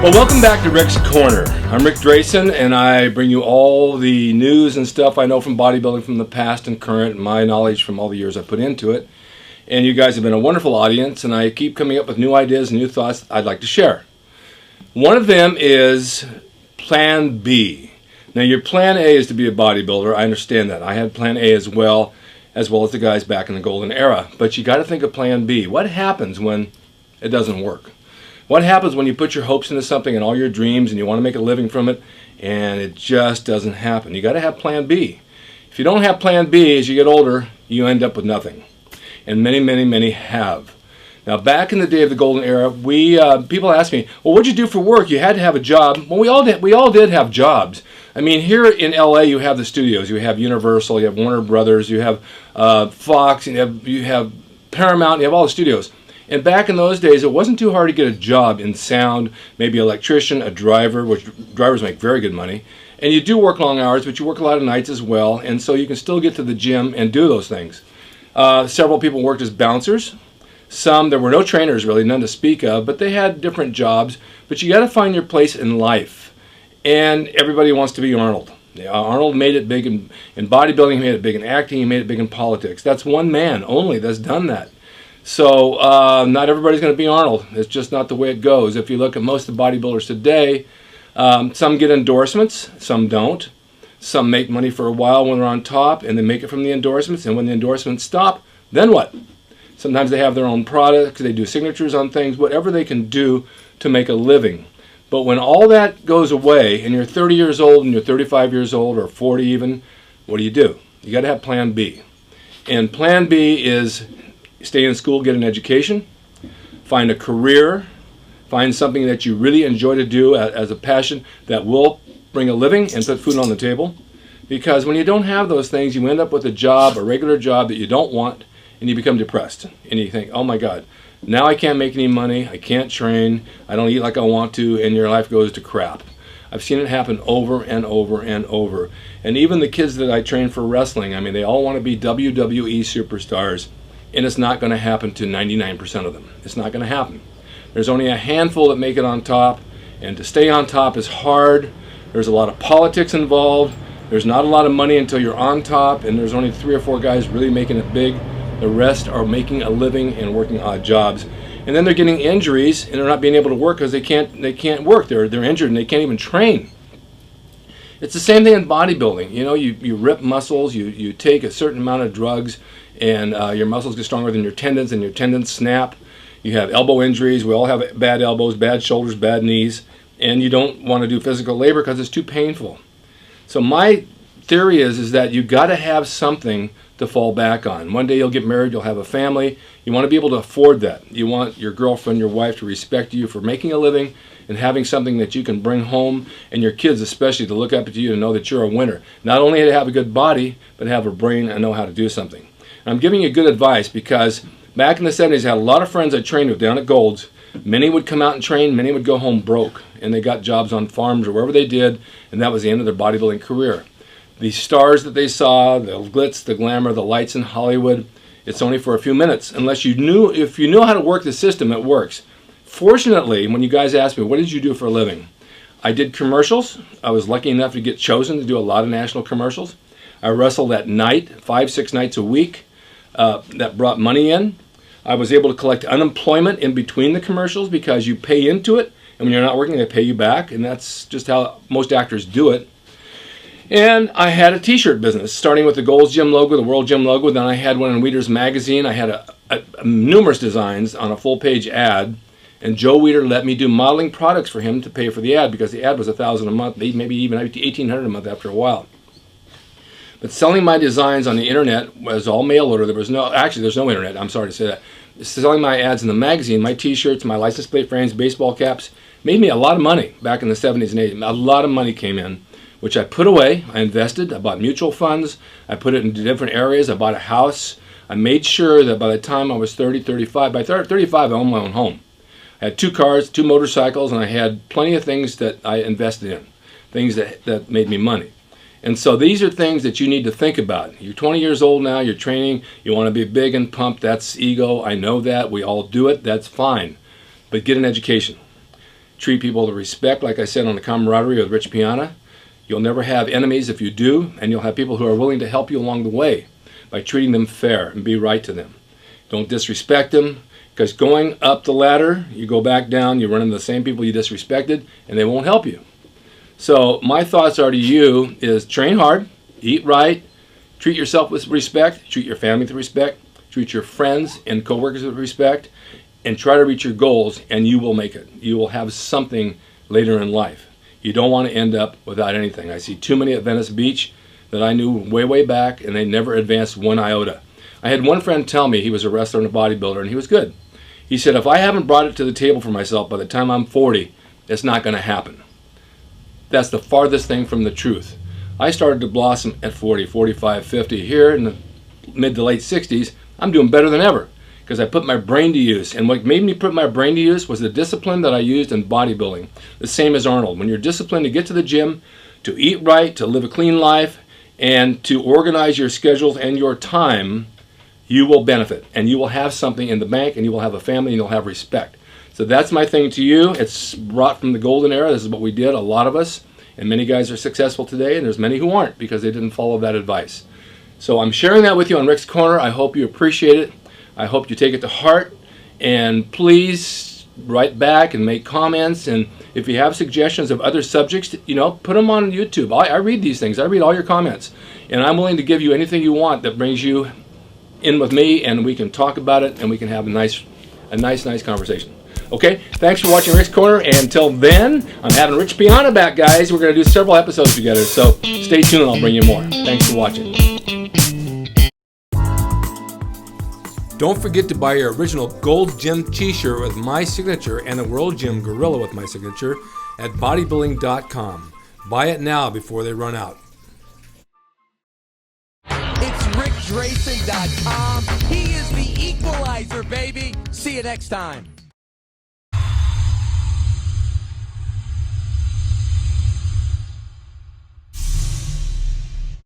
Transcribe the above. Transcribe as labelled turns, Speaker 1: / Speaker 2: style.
Speaker 1: Well, welcome back to Rick's Corner. I'm Rick Drayson, and I bring you all the news and stuff I know from bodybuilding from the past and current, and my knowledge from all the years I put into it. And you guys have been a wonderful audience, and I keep coming up with new ideas and new thoughts I'd like to share. One of them is Plan B. Now, your Plan A is to be a bodybuilder. I understand that. I had Plan A as well as the guys back in the Golden Era. But you got to think of Plan B. What happens when it doesn't work? What happens when you put your hopes into something and all your dreams and you want to make a living from it and it just doesn't happen? You got to have Plan B. If you don't have Plan B as you get older, you end up with nothing. And many have. Now, back in the day of the Golden Era, people ask me, well, what'd you do for work? You had to have a job. Well, we all did have jobs. I mean, here in LA, you have the studios. You have Universal, you have Warner Brothers, you have Fox, and you have Paramount, you have all the studios. And back in those days, it wasn't too hard to get a job in sound, maybe an electrician, a driver, which drivers make very good money. And you do work long hours, but you work a lot of nights as well, and so you can still get to the gym and do those things. Several people worked as bouncers. There were no trainers really, none to speak of, but they had different jobs. But you got to find your place in life. And everybody wants to be Arnold. Arnold made it big in bodybuilding, he made it big in acting, he made it big in politics. That's one man only that's done that. So not everybody's going to be Arnold. It's just not the way it goes. If you look at most of the bodybuilders today, some get endorsements, some don't. Some make money for a while when they're on top, and they make it from the endorsements. And when the endorsements stop, then what? Sometimes they have their own products, they do signatures on things, whatever they can do to make a living. But when all that goes away, and you're 30 years old, and you're 35 years old, or 40 even, what do? You got to have Plan B. And Plan B is stay in school, get an education, find a career, find something that you really enjoy to do as a passion that will bring a living and put food on the table. Because when you don't have those things, you end up with a regular job that you don't want, and you become depressed. And you think, oh my God, now I can't make any money, I can't train, I don't eat like I want to, and your life goes to crap. I've seen it happen over and over and over. And even the kids that I train for wrestling, I mean, they all want to be WWE superstars. And it's not going to happen to 99% of them. It's not going to happen. There's only a handful that make it on top, and to stay on top is hard. There's a lot of politics involved. There's not a lot of money until you're on top, and there's only 3 or 4 guys really making it big. The rest are making a living and working odd jobs. And then they're getting injuries, and they're not being able to work because they can't work. They're injured, and they can't even train. It's the same thing in bodybuilding. You know, you rip muscles, you take a certain amount of drugs, and your muscles get stronger than your tendons, and your tendons snap. You have elbow injuries. We all have bad elbows, bad shoulders, bad knees, and you don't want to do physical labor because it's too painful. So my theory is that you got to have something to fall back on. One day you'll get married, you'll have a family. You want to be able to afford that. You want your girlfriend, your wife to respect you for making a living and having something that you can bring home, and your kids especially to look up to you and know that you're a winner. Not only to have a good body, but have a brain and know how to do something. I'm giving you good advice because back in the 70s, I had a lot of friends I trained with down at Gold's. Many would come out and train, many would go home broke, and they got jobs on farms or wherever they did, and that was the end of their bodybuilding career. The stars that they saw, the glitz, the glamour, the lights in Hollywood, it's only for a few minutes. If you know how to work the system, it works. Fortunately, when you guys ask me, what did you do for a living? I did commercials. I was lucky enough to get chosen to do a lot of national commercials. I wrestled at night, 5-6 nights a week. That brought money in. I was able to collect unemployment in between the commercials because you pay into it, and when you're not working, they pay you back, and that's just how most actors do it. And I had a t-shirt business, starting with the Gold's Gym logo, the World Gym logo. Then I had one in Weider's magazine. I had numerous designs on a full-page ad, and Joe Weider let me do modeling products for him to pay for the ad because the ad was $1,000 a month, maybe even $1,800 a month after a while. But selling my designs on the internet was all mail order. There's no internet. I'm sorry to say that. Selling my ads in the magazine, my t-shirts, my license plate frames, baseball caps, made me a lot of money back in the 70s and 80s. A lot of money came in, which I put away. I invested. I bought mutual funds. I put it into different areas. I bought a house. I made sure that by the time I was 35, by 35 I owned my own home. I had 2 cars, 2 motorcycles, and I had plenty of things that I invested in, things that made me money. And so these are things that you need to think about. You're 20 years old now, you're training, you want to be big and pumped, that's ego, I know that, we all do it, that's fine. But get an education. Treat people with respect, like I said, on the camaraderie with Rich Piana. You'll never have enemies if you do, and you'll have people who are willing to help you along the way by treating them fair and be right to them. Don't disrespect them, because going up the ladder, you go back down, you run into the same people you disrespected, and they won't help you. So my thoughts are to you is train hard, eat right, treat yourself with respect, treat your family with respect, treat your friends and coworkers with respect, and try to reach your goals, and you will make it. You will have something later in life. You don't want to end up without anything. I see too many at Venice Beach that I knew way back, and they never advanced one iota. I had one friend tell me, he was a wrestler and a bodybuilder, and he was good. He said, if I haven't brought it to the table for myself by the time I'm 40, it's not going to happen. That's the farthest thing from the truth. I started to blossom at 40, 45, 50. Here in the mid to late 60s, I'm doing better than ever because I put my brain to use. And what made me put my brain to use was the discipline that I used in bodybuilding. The same as Arnold. When you're disciplined to get to the gym, to eat right, to live a clean life, and to organize your schedules and your time, you will benefit. And you will have something in the bank, and you will have a family, and you'll have respect. So that's my thing to you. It's brought from the Golden Era. This is what we did, a lot of us. And many guys are successful today, and there's many who aren't because they didn't follow that advice. So I'm sharing that with you on Rick's Corner. I hope you appreciate it. I hope you take it to heart. And please write back and make comments. And if you have suggestions of other subjects, put them on YouTube. I read these things. I read all your comments. And I'm willing to give you anything you want that brings you in with me, and we can talk about it, and we can have a nice conversation. Okay, thanks for watching Rick's Corner, and until then, I'm having Rich Piana back, guys. We're going to do several episodes together, so stay tuned and I'll bring you more. Thanks for watching. Don't forget to buy your original Gold Gym t-shirt with my signature and a World Gym Gorilla with my signature at bodybuilding.com. Buy it now before they run out.
Speaker 2: It's rickdracing.com. He is the equalizer, baby. See you next time.